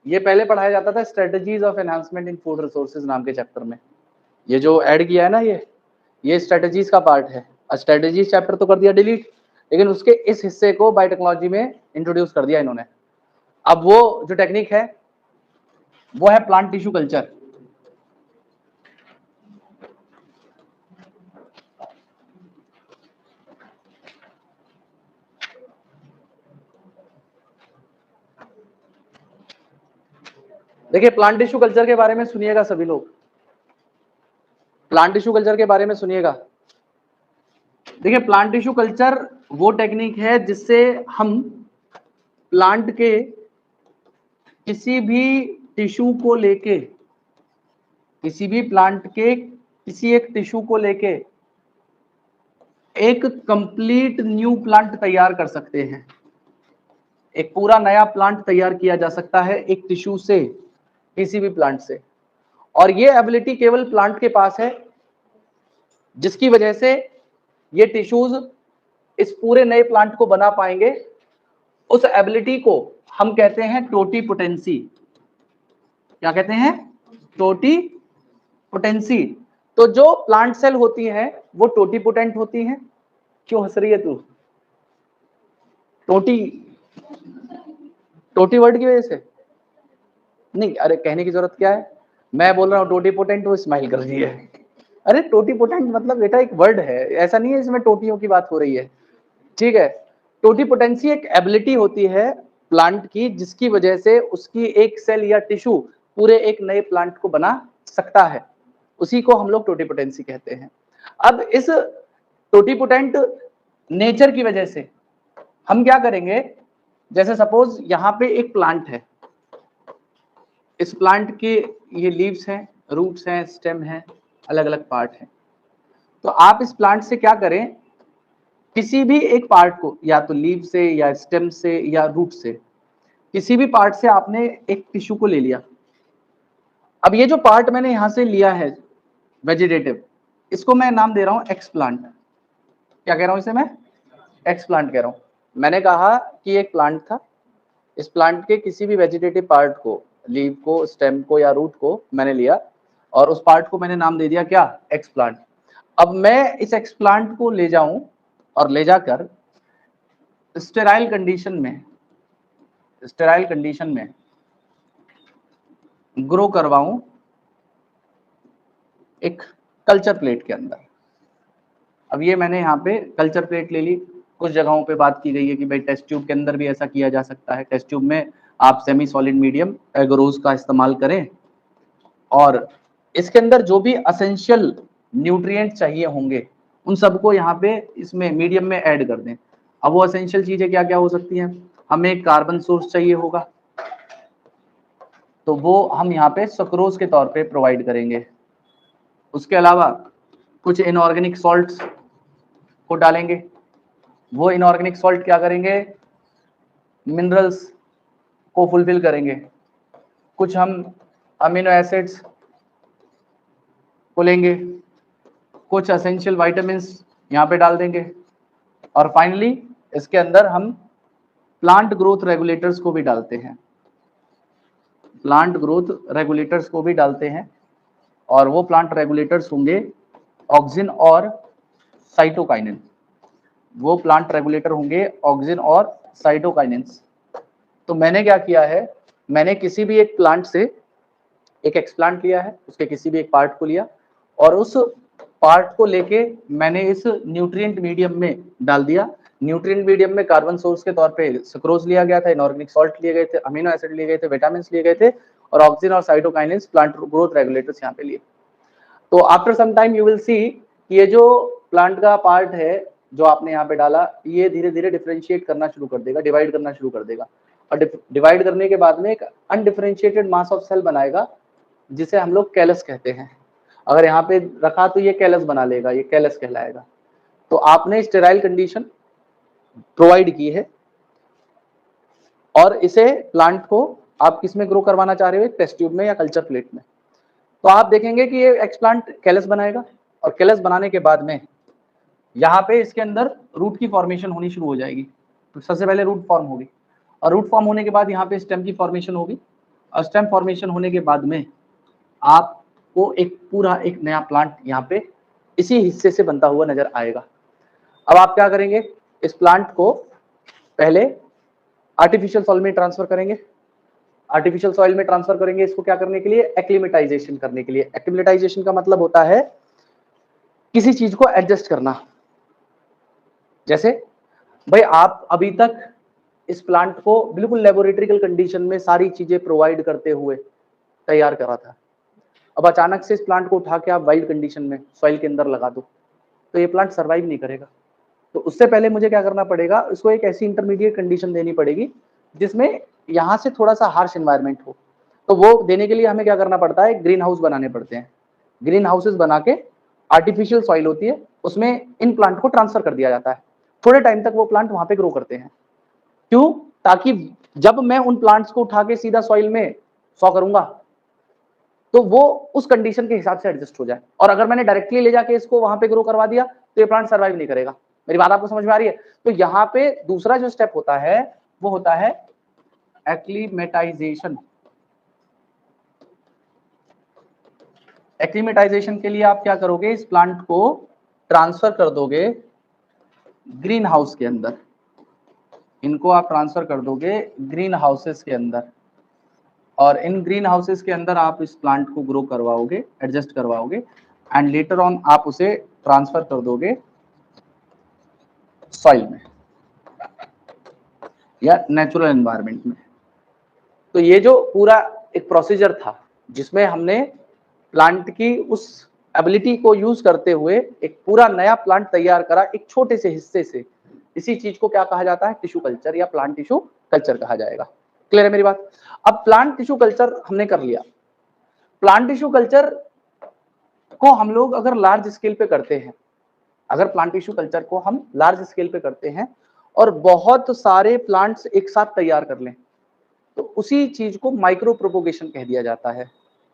ये पहले पढ़ाया जाता था strategies of enhancement in food resources नाम के चैप्टर में। ये जो ऐड किया है ना, ये स्ट्रेटजीज का पार्ट है। स्ट्रेटजीज चैप्टर तो कर दिया डिलीट, लेकिन उसके इस हिस्से को बायोटेक्नोलॉजी में इंट्रोड्यूस कर दिया इन्होंने। अब वो जो टेक्निक है वो है प्लांट टिश्यू कल्चर। देखिए प्लांट टिश्यू कल्चर के बारे में सुनिएगा सभी लोग, प्लांट टिश्यू कल्चर के बारे में सुनिएगा। देखिए प्लांट टिश्यू कल्चर वो टेक्निक है जिससे हम प्लांट के किसी भी टिश्यू को लेके, किसी भी प्लांट के किसी एक टिश्यू को लेके एक कंप्लीट न्यू प्लांट तैयार कर सकते हैं। एक पूरा नया प्लांट तैयार किया जा सकता है एक टिश्यू से, किसी भी प्लांट से। और ये एबिलिटी केवल प्लांट के पास है, जिसकी वजह से ये टिश्यूज इस पूरे नए प्लांट को बना पाएंगे। उस एबिलिटी को हम कहते हैं टोटीपोटेंसी। क्या कहते हैं? टोटीपोटेंसी। तो जो प्लांट सेल होती है वो टोटीपोटेंट होती हैं। क्यों हंस रही है तू? टोटी वर्ड की वजह से नहीं, अरे कहने की जरूरत क्या है, मैं बोल रहा हूँ टोटीपोटेंट, वो स्माइल कर रही है। अरे टोटीपोटेंट मतलब बेटा एक वर्ड है, ऐसा नहीं है इसमें टोटियों की बात हो रही है, ठीक है। टोटीपोटेंसी एक एबिलिटी होती है प्लांट की, जिसकी वजह से उसकी एक सेल या टिश्यू पूरे एक नए प्लांट को बना सकता है। उसी को हम लोग टोटीपोटेंसी कहते हैं। अब इस टोटीपोटेंट नेचर की वजह से हम क्या करेंगे, जैसे सपोज यहाँ पे एक प्लांट है, इस प्लांट के ये लीव्स हैं, रूट्स हैं, स्टेम हैं, अलग अलग पार्ट हैं। तो आप इस प्लांट से क्या करें, किसी भी एक पार्ट को, या तो लीव से या स्टेम से या रूट से, किसी भी पार्ट से आपने एक टिश्यू को ले लिया। अब ये जो पार्ट मैंने यहां से लिया है वेजिटेटिव, इसको मैं नाम दे रहा हूं एक्स प्लांट। क्या कह रहा हूं इसे मैं? एक्स प्लांट कह रहा हूं। मैंने कहा कि एक प्लांट था, इस प्लांट के किसी भी वेजिटेटिव पार्ट को, लीव को, स्टेम को या रूट को मैंने लिया और उस पार्ट को मैंने नाम दे दिया क्या? X plant. अब मैं इस एक्स प्लांट को ले जाऊं और ले जाकर स्टेराइल कंडीशन में ग्रो करवाऊं एक कल्चर प्लेट के अंदर। अब ये मैंने यहाँ पे कल्चर प्लेट ले ली। कुछ जगहों पे बात की गई है कि भाई टेस्ट ट्यूब के अंदर भी ऐसा किया जा सकता है। टेस्ट ट्यूब में आप सेमी सॉलिड मीडियम एगरोज का इस्तेमाल करें और इसके अंदर जो भी असेंशियल न्यूट्रिएंट चाहिए होंगे उन सबको यहाँ पे इसमें मीडियम में ऐड कर दें। अब वो असेंशियल चीजें क्या क्या हो सकती हैं? हमें एक कार्बन सोर्स चाहिए होगा, तो वो हम यहाँ पे सुक्रोज के तौर पे प्रोवाइड करेंगे। उसके अलावा कुछ इनऑर्गेनिक सॉल्ट्स को डालेंगे। वो इनऑर्गेनिक सॉल्ट क्या करेंगे? मिनरल्स को फुलफिल करेंगे। कुछ हम अमीनो एसिड्स को लेंगे, कुछ एसेंशियल विटामिन्स यहाँ पे डाल देंगे और फाइनली इसके अंदर हम प्लांट ग्रोथ रेगुलेटर्स को भी डालते हैं। प्लांट ग्रोथ रेगुलेटर्स को भी डालते हैं और वो प्लांट रेगुलेटर्स होंगे ऑक्सिन और साइटोकाइनिन। वो प्लांट रेगुलेटर होंगे ऑक्सिन और साइटोकाइनिन्स। तो मैंने क्या किया है, मैंने किसी भी एक प्लांट से एक एक्सप्लांट लिया है, उसके किसी भी एक पार्ट को लिया और उस पार्ट को लेके मैंने इस न्यूट्रिएंट मीडियम में डाल दिया। न्यूट्रिएंट मीडियम में कार्बन सोर्स के तौर पे सुक्रोज लिया गया था, इनऑर्गेनिक सॉल्ट लिए गए थे, अमीनो एसिड लिए गए थे, विटामिन लिए गए थे और ऑक्सिन और साइटोकाइनिन्स प्लांट ग्रोथ रेगुलेटर्स यहाँ पे लिए। तो after some time you will see ये जो प्लांट का पार्ट है जो आपने यहाँ पे डाला, ये धीरे धीरे डिफरेंशिएट करना शुरू कर देगा, डिवाइड करना शुरू कर देगा और डिवाइड करने के बाद में एक अनडिफरेंशिएटेड मास ऑफ सेल बनाएगा जिसे हम लोग कैलस कहते हैं। अगर यहाँ पे रखा तो ये कैलस बना लेगा, ये कैलस कहलाएगा। तो आपने स्टेराइल कंडीशन प्रोवाइड की है और इसे प्लांट को आप किस में ग्रो करवाना चाह रहे हो, टेस्ट ट्यूब में या कल्चर प्लेट में। तो आप देखेंगे कि ये एक्सप्लांट कैलस बनाएगा और कैलस बनाने के बाद में यहाँ पे इसके अंदर रूट की फॉर्मेशन होनी शुरू हो जाएगी। तो सबसे पहले रूट फॉर्म होगी और रूट फॉर्म होने के बाद यहाँ पे स्टेम की फॉर्मेशन होगी और स्टेम फॉर्मेशन होने के बाद में आपको एक पूरा एक नया प्लांट यहाँ पे इसी हिस्से से बनता हुआ नजर आएगा। अब आप क्या करेंगे, इस प्लांट को पहले आर्टिफिशियल सॉइल में ट्रांसफर करेंगे। आर्टिफिशियल सॉइल में ट्रांसफर करेंगे इसको क्या करने के लिए, एक्लिमेटाइजेशन करने के लिए। एक्लिमेटाइजेशन का मतलब होता है किसी चीज को एडजस्ट करना। जैसे भाई आप अभी तक इस प्लांट को बिल्कुल लेबोरेटरिकल कंडीशन में सारी चीजें प्रोवाइड करते हुए तैयार करा था, अब अचानक से इस प्लांट को उठा के आप वाइल्ड कंडीशन में सॉइल के अंदर लगा दो तो ये प्लांट सर्वाइव नहीं करेगा। तो उससे पहले मुझे क्या करना पड़ेगा, इसको एक ऐसी इंटरमीडिएट कंडीशन देनी पड़ेगी जिसमें यहाँ से थोड़ा सा हार्श एनवायरनमेंट हो। तो वो देने के लिए हमें क्या करना पड़ता है, ग्रीन हाउस बनाने पड़ते हैं। ग्रीन हाउसेस बना के आर्टिफिशियल सॉइल होती है उसमें इन प्लांट को ट्रांसफर कर दिया जाता है। थोड़े टाइम तक वो प्लांट वहां पे ग्रो करते हैं। क्यों, ताकि जब मैं उन प्लांट्स को उठा के सीधा सॉइल में सॉ करूंगा तो वो उस कंडीशन के हिसाब से एडजस्ट हो जाए। और अगर मैंने डायरेक्टली ले जाके इसको वहां पे ग्रो करवा दिया तो ये प्लांट सर्वाइव नहीं करेगा। मेरी बात आपको समझ में आ रही है? तो यहाँ पे दूसरा जो स्टेप होता है वो होता है एक्लीमेटाइजेशन। एक्लीमेटाइजेशन के लिए आप क्या करोगे, इस प्लांट को ट्रांसफर कर दोगे ग्रीन हाउस के अंदर। इनको आप ट्रांसफर कर दोगे ग्रीन हाउसेस के अंदर और इन ग्रीन हाउसेस के अंदर आप इस प्लांट को ग्रो करवाओगे, एडजस्ट करवाओगे एंड लेटर ऑन आप उसे ट्रांसफर कर दोगे सॉइल में या नेचुरल एनवायरनमेंट में। तो ये जो पूरा एक प्रोसीजर था जिसमें हमने प्लांट की उस एबिलिटी को यूज करते हुए एक पूरा नया प्लांट तैयार करा एक छोटे से हिस्से से, इसी चीज को क्या कहा जाता है, टिश्यू कल्चर या प्लांट टिश्यू कल्चर कहा जाएगा। क्लियर है मेरी बात? अब प्लांट टिश्यू कल्चर हमने कर लिया। प्लांट टिश्यू कल्चर को हम लोग अगर लार्ज स्केल पे करते हैं, अगर प्लांट टिश्यू कल्चर को हम लार्ज स्केल पे करते हैं और बहुत सारे प्लांट्स एक साथ तैयार कर लें तो उसी चीज को माइक्रो प्रोपोगेशन कह दिया जाता है।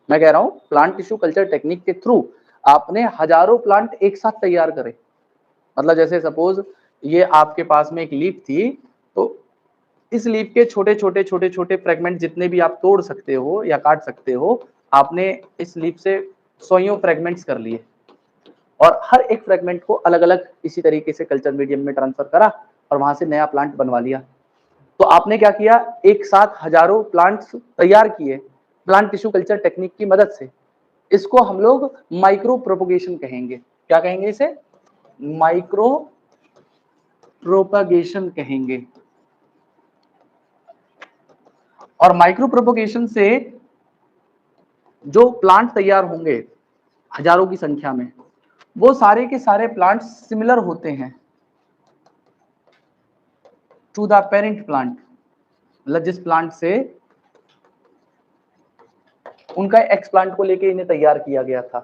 मैं कह रहा हूं प्लांट टिश्यू कल्चर टेक्निक के थ्रू आपने हजारों प्लांट एक साथ तैयार करे। मतलब जैसे सपोज ये आपके पास में एक लीफ थी तो इस लीफ के छोटे छोटे छोटे छोटे फ्रेगमेंट जितने भी आप तोड़ सकते हो या काट सकते हो, आपने इस लीफ से सौयों फ्रेगमेंट्स कर लिए और हर एक फ्रेगमेंट को अलग अलग इसी तरीके से कल्चर मीडियम में ट्रांसफर करा और वहां से नया प्लांट बनवा लिया। तो आपने क्या किया, एक साथ हजारों प्लांट्स तैयार किए प्लांट टिश्यू कल्चर टेक्निक की मदद से। इसको हम लोग माइक्रो प्रोपोगेशन कहेंगे। क्या कहेंगे इसे? माइक्रो प्रोपगेशन कहेंगे। और माइक्रो प्रोपोगेशन से जो प्लांट तैयार होंगे हजारों की संख्या में, वो सारे के सारे प्लांट्स सिमिलर होते हैं टू द पेरेंट प्लांट। मतलब जिस प्लांट से उनका एक्स प्लांट को लेके इन्हें तैयार किया गया था,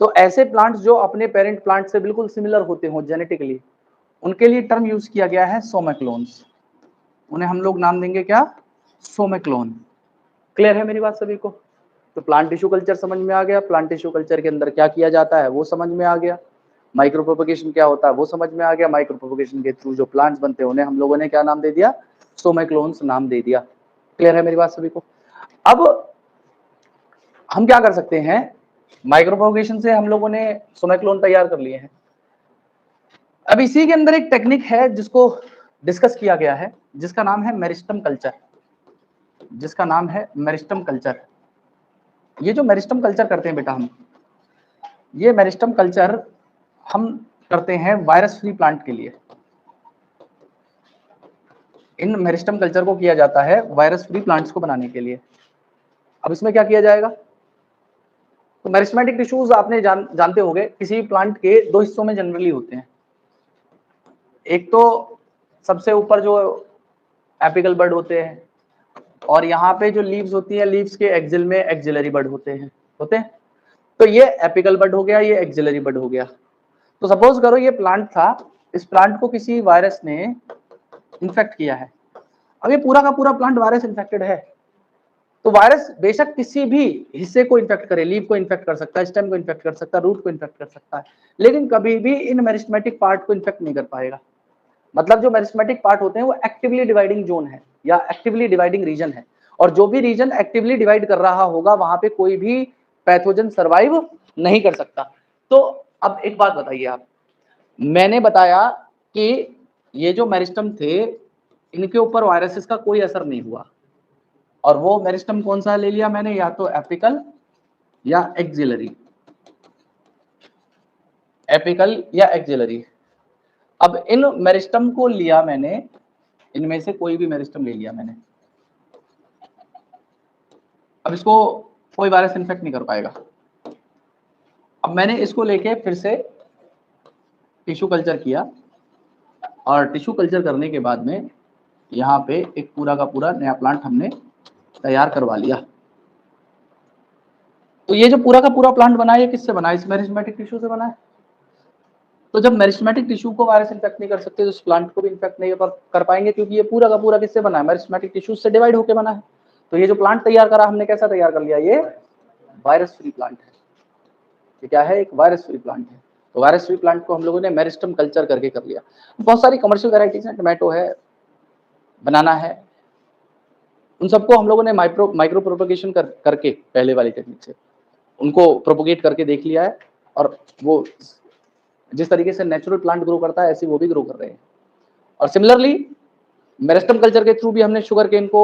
तो ऐसे प्लांट्स जो अपने पेरेंट प्लांट से बिल्कुल सिमिलर होते हो जेनेटिकली, उनके लिए टर्म यूज किया गया है सोमेक्लोन्स। उन्हें हम लोग नाम देंगे क्या? सोमेक्लोन। क्लियर है मेरी बात सभी को? तो प्लांट टिश्यू कल्चर समझ में आ गया, प्लांट टिश्यू कल्चर के अंदर क्या किया जाता है वो समझ में आ गया, माइक्रो प्रोपोगेशन क्या होता है वो समझ में आ गया। माइक्रो प्रोपोगेशन के थ्रू जो प्लांट्स बनते हैं उन्हें हम लोगों ने क्या नाम दे दिया? सोमेक्लोन्स नाम दे दिया। क्लियर है मेरी बात सभी को? अब हम क्या कर सकते हैं, माइक्रो प्रोपोगेशन से हम लोगों ने सोमेक्लोन तैयार कर लिए हैं। अब इसी के अंदर एक टेक्निक है जिसको डिस्कस किया गया है जिसका नाम है मेरिस्टम कल्चर। जिसका नाम है मेरिस्टम कल्चर। ये जो मेरिस्टम कल्चर करते हैं बेटा हम, ये मेरिस्टम कल्चर हम करते हैं वायरस फ्री प्लांट के लिए। इन मेरिस्टम कल्चर को किया जाता है वायरस फ्री प्लांट्स को बनाने के लिए। अब इसमें क्या किया जाएगा, तो मेरिस्टेमेटिक टिश्यूज आपने जानते होंगे किसी प्लांट के दो हिस्सों में जनरली होते हैं। एक तो सबसे ऊपर जो एपिकल बड होते हैं और यहाँ पे जो लीव्स होती है, लीव्स के एक्सिल में एक्सिलरी बड होते हैं। तो ये एपिकल बड हो गया, ये एक्सिलरी बड हो गया। तो सपोज करो ये प्लांट था, इस प्लांट को किसी वायरस ने इन्फेक्ट किया है। अब ये पूरा का पूरा प्लांट वायरस इन्फेक्टेड है। तो वायरस बेशक किसी भी हिस्से को इन्फेक्ट करे, लीव को इन्फेक्ट कर सकता है, स्टेम को इन्फेक्ट कर सकता है, रूट को इन्फेक्ट कर सकता है, लेकिन कभी भी इन मेरिस्टेमेटिक पार्ट को इन्फेक्ट नहीं कर पाएगा। मतलब जो मेरिस्टेमेटिक पार्ट होते हैं वो एक्टिवली डिवाइडिंग जोन है या एक्टिवली डिवाइडिंग रीजन है, और जो भी रीजन एक्टिवली डिवाइड कर रहा होगा वहां पे कोई भी पैथोजन सर्वाइव नहीं कर सकता। तो अब एक बात बताइए आप, मैंने बताया कि ये जो मेरिस्टम थे इनके ऊपर वायरसेस का कोई असर नहीं हुआ, और वो मेरिस्टम कौन सा ले लिया मैंने, या तो एपिकल या एक्सिलरी, एपिकल या एक्सिलरी। अब इन मेरिस्टम को लिया मैंने, इनमें से कोई भी मेरिस्टम ले लिया मैंने, अब इसको कोई वायरस इन्फेक्ट नहीं कर पाएगा। अब मैंने इसको लेके फिर से टिश्यू कल्चर किया, और टिश्यू कल्चर करने के बाद में यहाँ पे एक पूरा का पूरा नया प्लांट हमने तैयार करवा लिया। तो ये जो पूरा का पूरा प्लांट बना है ये किससे बना है, इस मेरिस्टेमेटिक टिश्यू से बना है। तो जब मेरिस्टेमेटिक टिश्यू को वायरस इन्फेक्ट नहीं कर सकते तो इस प्लांट को भी इन्फेक्ट नहीं कर पाएंगे, क्योंकि ये पूरा का पूरा किससे बना है, मेरिस्टेमेटिक टिश्यू से डिवाइड होकर बना है। तो ये जो प्लांट तैयार करा हमने कैसा तैयार कर लिया, ये वायरस फ्री प्लांट है। ये क्या है, एक वायरस फ्री प्लांट है। तो वायरस फ्री प्लांट को हम लोगों ने मेरिस्टम कल्चर करके कर लिया। बहुत सारी कमर्शियल वेराइटीज हैं, टोमेटो है, बनाना है, उन सबको हम लोगों ने माइक्रो प्रोपोगेशन करके पहले वाली टेक्निक से उनको प्रोपोगेट करके देख लिया है, और वो जिस तरीके से नेचुरल प्लांट ग्रो करता है ऐसे वो भी ग्रो कर रहे हैं। और सिमिलरली मेरिस्टम कल्चर के थ्रू भी हमने शुगर केन को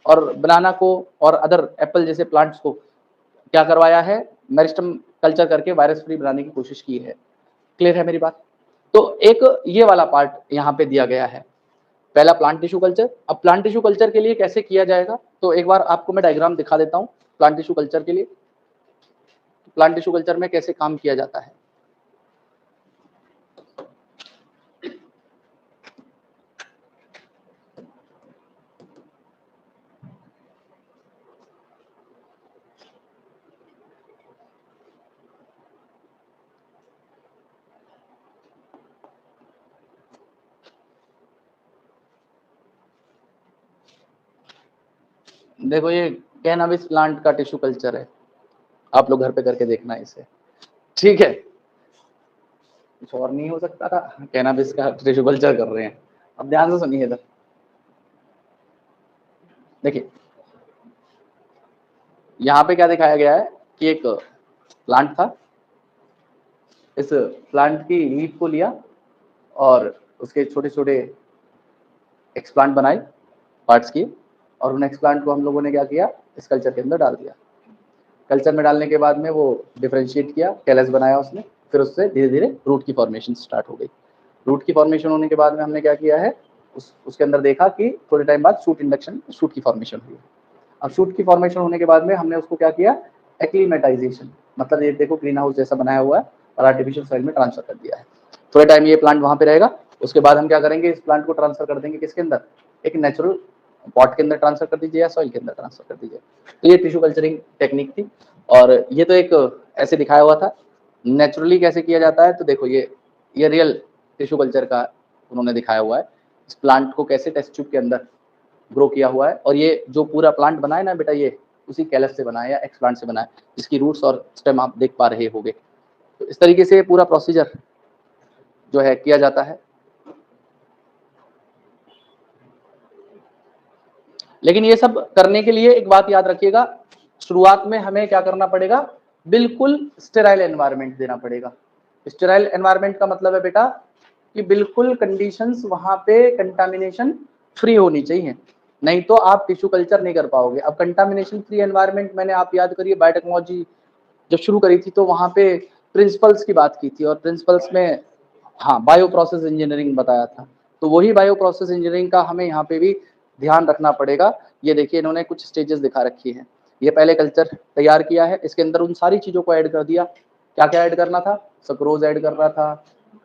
और बनाना को और अदर एप्पल जैसे प्लांट्स को क्या करवाया है, मेरिस्टम कल्चर करके वायरस फ्री बनाने की कोशिश की है। क्लियर है मेरी बात। तो एक ये वाला पार्ट यहाँ पे दिया गया है, पहला प्लांट टिश्यू कल्चर। अब प्लांट टिश्यू कल्चर के लिए कैसे किया जाएगा, तो एक बार आपको मैं डायग्राम दिखा देता हूँ प्लांट टिश्यू कल्चर के लिए। प्लांट टिश्यू कल्चर में कैसे काम किया जाता है। देखो ये कैनाबिस प्लांट का टिश्यू कल्चर है, आप लोग घर पे करके देखना इसे, ठीक है। कुछ और नहीं हो सकता था, कैनाबिस का टिश्यू कल्चर कर रहे हैं। अब ध्यान से सुनिए इधर, देखिए यहाँ पे क्या दिखाया गया है कि एक प्लांट था, इस प्लांट की लीफ को लिया और उसके छोटे छोटे एक्सप्लांट बनाए, पार्ट्स किए, और उन एक्सप्लांट को हम लोगों ने क्या किया, इस कल्चर के अंदर डाल दिया। कल्चर में डालने के बाद में वो डिफरेंशिएट किया, कैलस बनाया उसने, फिर उससे धीरे धीरे रूट की फॉर्मेशन स्टार्ट हो गई। रूट की फॉर्मेशन होने के बाद में हमने क्या किया है, उसके अंदर देखा कि थोड़े टाइम बाद शूट इंडक्शन, शूट की फॉर्मेशन हुई। अब शूट की फॉर्मेशन होने के बाद में हमने उसको क्या किया, एक्लीमेटाइजेशन, मतलब ये देखो ग्रीन हाउस जैसा बनाया हुआ है और आर्टिफिशियल सॉइल में ट्रांसफर कर दिया है। थोड़े टाइम ये प्लांट वहाँ पे रहेगा, उसके बाद हम क्या करेंगे, इस प्लांट को ट्रांसफर कर देंगे किसके अंदर, एक नेचुरल पॉट के अंदर ट्रांसफर कर दीजिए या सॉइल के अंदर ट्रांसफर कर दीजिए। तो ये टिश्यू कल्चरिंग टेक्निक थी, और ये तो एक ऐसे दिखाया हुआ था। नेचुरली कैसे किया जाता है, तो देखो ये रियल टिश्यू कल्चर का उन्होंने दिखाया हुआ है, इस प्लांट को कैसे टेस्ट ट्यूब के अंदर ग्रो किया हुआ है। और ये जो पूरा प्लांट बना है ना बेटा, ये उसी कैलस से बना है या एक्स प्लांट से बना है, जिसकी रूट्स और स्टेम आप देख पा रहे होंगे। तो इस तरीके से पूरा प्रोसीजर जो है किया जाता है। लेकिन ये सब करने के लिए एक बात याद रखिएगा, शुरुआत में हमें क्या करना पड़ेगा, बिल्कुल स्टेराइल एनवायरनमेंट देना पड़ेगा। स्टेराइल एनवायरनमेंट का मतलब है बेटा कि बिल्कुल कंडीशंस वहां पे कंटामिनेशन फ्री होनी चाहिए, नहीं तो आप टिश्यू कल्चर नहीं कर पाओगे। अब कंटामिनेशन फ्री एनवायरनमेंट मैंने, आप याद करिए बायोटेक्नोलॉजी जब शुरू करी थी तो वहां पे प्रिंसिपल्स की बात की थी, और प्रिंसिपल्स में हाँ बायो प्रोसेस इंजीनियरिंग बताया था। तो वही बायो प्रोसेस इंजीनियरिंग का हमें यहाँ पे भी ध्यान रखना पड़ेगा। ये देखिए इन्होंने कुछ स्टेजेस दिखा रखी है, ये पहले कल्चर तैयार किया है, इसके अंदर उन सारी चीजों को ऐड कर दिया। क्या क्या ऐड करना था, सक्रोज ऐड करना था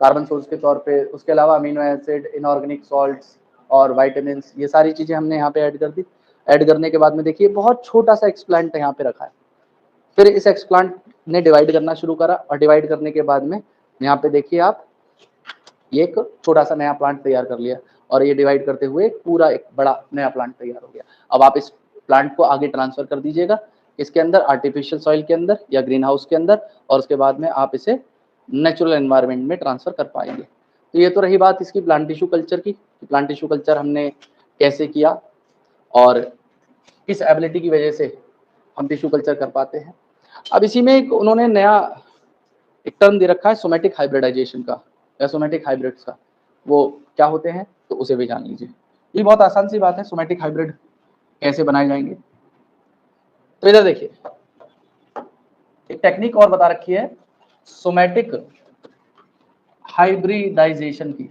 कार्बन सोर्स के तौर पे, उसके अलावा अमीनो एसिड, इनऑर्गेनिक सॉल्ट्स और वाइटामिन, ये सारी चीजें हमने यहाँ पे ऐड कर दी। ऐड करने के बाद में देखिए बहुत छोटा सा एक्सप्लांट यहाँ पे रखा है, फिर इस एक्सप्लांट ने डिवाइड करना शुरू करा, और डिवाइड करने के बाद में यहाँ पे देखिए आप, ये एक छोटा सा नया प्लांट तैयार कर लिया, और ये डिवाइड करते हुए पूरा एक बड़ा नया प्लांट तैयार हो गया। अब आप इस प्लांट को आगे ट्रांसफर कर दीजिएगा इसके अंदर, आर्टिफिशियल सॉइल के अंदर या ग्रीन हाउस के अंदर, और उसके बाद में आप इसे नेचुरल एनवायरनमेंट में ट्रांसफर कर पाएंगे। तो ये तो रही बात इसकी प्लांट टिश्यू कल्चर की, प्लांट टिश्यू कल्चर हमने कैसे किया और किस एबिलिटी की वजह से हम टिश्यू कल्चर कर पाते हैं। अब इसी में एक उन्होंने नया एक टर्म दे रखा है सोमेटिक हाइब्रिडाइजेशन का या सोमेटिक हाइब्रिड्स का, वो क्या होते हैं तो उसे भी जान लीजिए। ये बहुत आसान सी बात है, सोमेटिक हाइब्रिड कैसे बनाए जाएंगे। तो इधर देखिए एक टेक्निक और बता रखी है सोमेटिक हाइब्रिडाइजेशन की,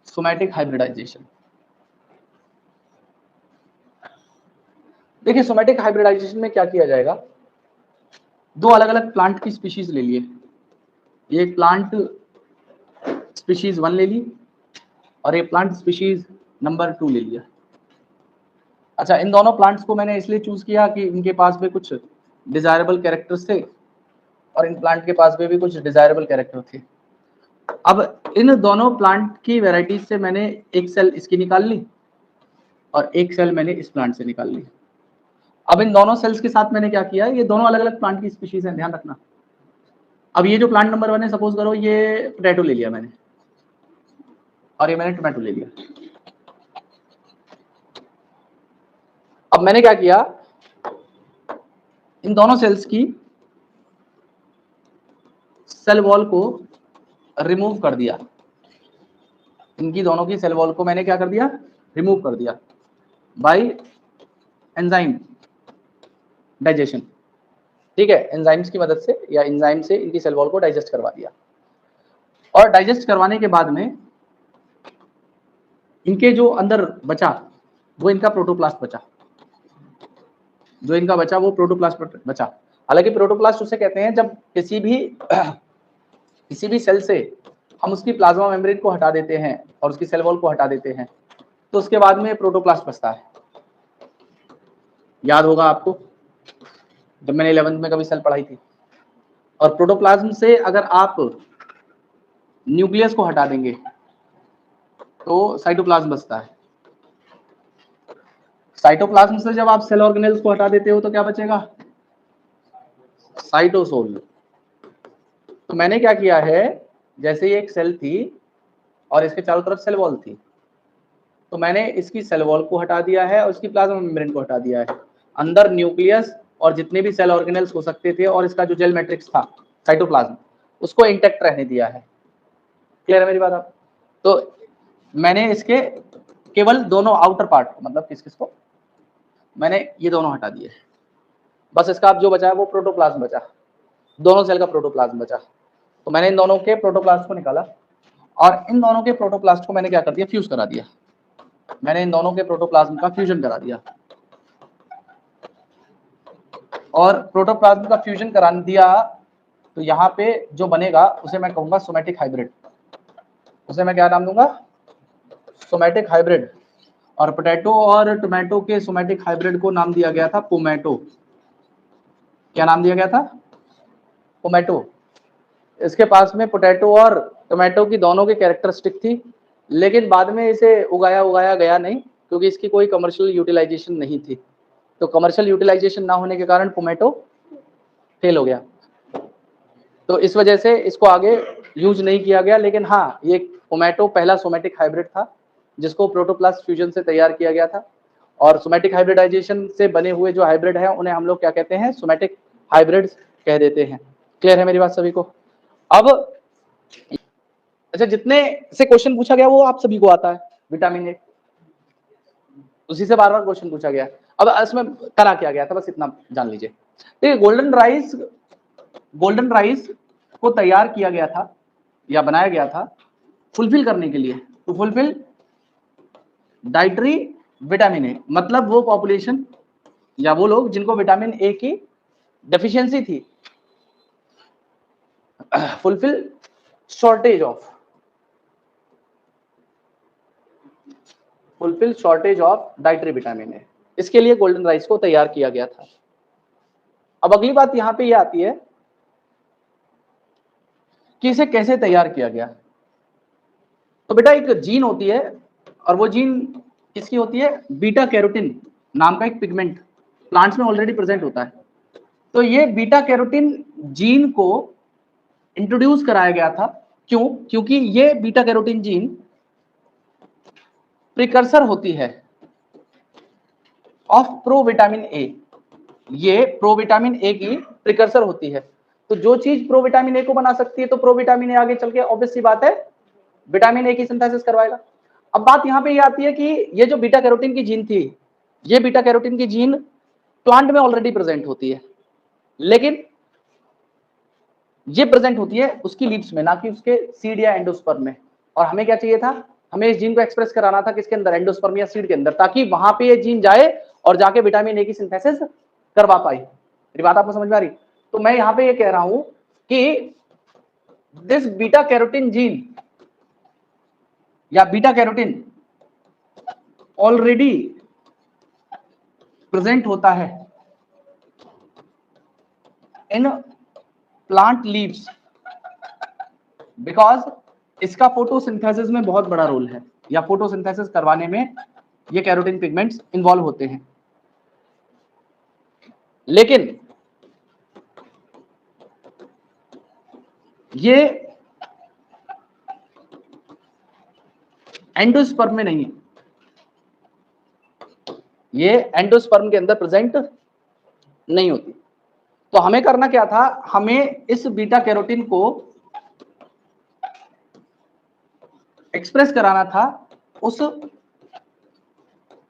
सोमेटिक हाइब्रिडाइजेशन। देखिए सोमेटिक हाइब्रिडाइजेशन में क्या किया जाएगा, दो अलग अलग प्लांट की स्पीशीज ले लिए, ये प्लांट स्पीशीज 1 ले ली और ये प्लांट स्पीशीज नंबर 2 ले लिया। अच्छा, इन दोनों प्लांट्स को मैंने इसलिए चूज किया कि इनके पास में कुछ डिजायरेबल कैरेक्टर्स थे और इन प्लांट के पास में भी कुछ डिजायरेबल कैरेक्टर थे। अब इन दोनों प्लांट की वैरायटीज से मैंने एक सेल इसकी निकाल ली और एक सेल मैंने इस प्लांट से निकाल ली। अब इन दोनों सेल्स के साथ मैंने क्या किया, ये दोनों अलग अलग प्लांट की स्पीशीज हैं, ध्यान रखना। अब ये जो प्लांट नंबर 1 है, सपोज करो ये पोटैटो ले लिया मैंने और ये मैंने टोमेटो ले लिया। अब मैंने क्या किया, इन दोनों सेल्स की सेल वॉल को रिमूव कर दिया, इनकी दोनों की सेल वॉल को मैंने क्या कर दिया, रिमूव कर दिया बाय एंजाइम डाइजेशन। ठीक है, एंजाइम्स की मदद से या एंजाइम से इनकी सेल वॉल को डाइजेस्ट करवा दिया और डाइजेस्ट करवाने के बाद में इनके जो अंदर बचा वो इनका प्रोटोप्लास्ट बचा, जो इनका बचा वो प्रोटोप्लास्ट बचा। हालांकि प्रोटोप्लास्ट उसे कहते हैं जब किसी भी सेल से हम उसकी प्लाज्मा मेम्ब्रेन को हटा देते हैं और उसकी सेल वॉल को हटा देते हैं तो उसके बाद में प्रोटोप्लास्ट बचता है। याद होगा आपको जब मैंने 11th में कभी सेल पढ़ाई थी। और प्रोटोप्लाज्म से अगर आप न्यूक्लियस को हटा देंगे तो साइटोप्लाज्म बचता है। साइटोप्लाज्म से जब आप सेल ऑर्गेनेल्स को हटा देते हो तो क्या बचेगा, साइटोसोल। तो मैंने क्या किया है, जैसे ये एक सेल थी और इसके चारों तरफ सेल वॉल थी, तो मैंने इसकी सेल वॉल को हटा दिया है और इसकी प्लाज्मा मेम्ब्रेन को हटा दिया है। अंदर न्यूक्लियस और जितने भी सेल ऑर्गेनेल्स हो सकते थे और इसका जो जेल मैट्रिक्स था साइटोप्लाज्म, उसको इंटैक्ट रहने दिया है। क्लियर है मेरी बात आप? तो मैंने इसके केवल दोनों आउटर पार्ट मतलब किस किस को मैंने ये दोनों हटा दिए, बस इसका अब जो बचा है वो प्रोटोप्लाज्म बचा, दोनों सेल का प्रोटोप्लाज्म बचा। तो मैंने इन दोनों के प्रोटोप्लास्ट को निकाला और इन दोनों के प्रोटोप्लास्ट को मैंने क्या कर दिया, फ्यूज करा दिया। मैंने इन दोनों के प्रोटोप्लाज्म का फ्यूजन करा दिया और प्रोटोप्लाज्म का फ्यूजन करा दिया तो यहाँ पे जो बनेगा उसे मैं कहूंगा सोमेटिक हाइब्रिड। उसे मैं क्या नाम दूंगा, सोमेटिक हाइब्रिड। और पोटैटो और टोमेटो के सोमेटिक हाइब्रिड को नाम दिया गया था पोमैटो। क्या नाम दिया गया था, पोमैटो। इसके पास में पोटैटो और टोमेटो की दोनों की कैरेक्टरिस्टिक थी, लेकिन बाद में इसे उगाया गया नहीं क्योंकि इसकी कोई कमर्शियल यूटिलाइजेशन नहीं थी। तो कमर्शियल यूटिलाइजेशन ना होने के कारण पोमैटो फेल हो गया, तो इस वजह से इसको आगे यूज नहीं किया गया। लेकिन हाँ, ये पोमैटो पहला सोमेटिक हाइब्रिड था जिसको प्रोटोप्लास्ट फ्यूजन से तैयार किया गया था। और सोमेटिक हाइब्रिडाइजेशन से बने हुए जो हाइब्रिड है उन्हें हम लोग क्या कहते हैं, सोमेटिक हाइब्रिड्स कह देते हैं। क्लियर है मेरी बात सभी को? अब अच्छा, जितने से क्वेश्चन पूछा गया वो आप सभी को आता है, विटामिन ए उसी से बार बार क्वेश्चन पूछा गया। अब इसमें करा क्या गया था बस इतना जान लीजिए। देखिए गोल्डन राइस को तैयार किया गया था या बनाया गया था फुलफिल करने के लिए, to fulfil dietary vitamin A, मतलब वो पॉपुलेशन या वो लोग जिनको विटामिन ए की डेफिशिएंसी थी, fulfil shortage of dietary vitamin ए, इसके लिए गोल्डन राइस को तैयार किया गया था। अब अगली बात यहां पे ये आती है कि इसे कैसे तैयार किया गया। तो बेटा एक जीन होती है और वो जीन किसकी होती है, बीटा कैरोटीन नाम का एक पिगमेंट प्लांट्स में ऑलरेडी प्रेजेंट होता है। तो ये बीटा कैरोटीन जीन को इंट्रोड्यूस कराया गया था, क्यों? क्योंकि ये बीटा कैरोटीन जीन प्रिकर्सर होती है ऑफ प्रोविटामिन ए, ये प्रोविटामिन ए की प्रिकर्सर होती है। तो जो चीज प्रोविटामिन ए को बना सकती है तो प्रोविटामिन ए आगे चल के ऑब्वियस सी बात है विटामिन ए की सिंथेसिस करवाएगा। अब बात यहां पे ये आती है कि ये जो बीटा कैरोटीन की जीन थी, ये बीटा कैरोटीन की जीन प्लांट में ऑलरेडी प्रेजेंट होती है, लेकिन ये प्रेजेंट होती है उसकी लीव्स में, ना कि उसके सीड या एंडोस्पर्म में। और हमें क्या चाहिए था, हमें इस जीन को एक्सप्रेस कराना था किसके अंदर, एंडोस्पर्म या सीड के अंदर, ताकि वहां पे ये जीन जाए और जाके विटामिन ए की सिंथेसिस करवा पाए। मेरी बात आपको समझ में आ रही? तो मैं यहां पे ये कह रहा हूं कि दिस बीटा कैरोटीन जीन या बीटा कैरोटीन ऑलरेडी प्रेजेंट होता है इन प्लांट लीव्स, बिकॉज इसका फोटोसिंथेसिस में बहुत बड़ा रोल है, या फोटोसिंथेसिस करवाने में ये कैरोटीन पिगमेंट्स इन्वॉल्व होते हैं। लेकिन ये एंडोस्पर्म में नहीं है, ये एंडोस्पर्म के अंदर प्रेजेंट नहीं होती। तो हमें करना क्या था, हमें इस बीटा कैरोटीन को एक्सप्रेस कराना था उस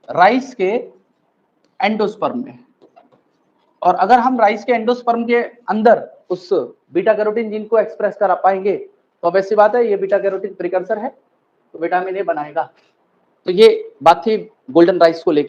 राइस के एंडोस्पर्म में। और अगर हम राइस के एंडोस्पर्म के अंदर उस बीटा कैरोटीन जीन को एक्सप्रेस करा पाएंगे तो वैसी बात है ये बीटा कैरोटीन प्रिकर्सर है, तो विटामिन ए बनाएगा। तो ये बात थी गोल्डन राइस को लेकर।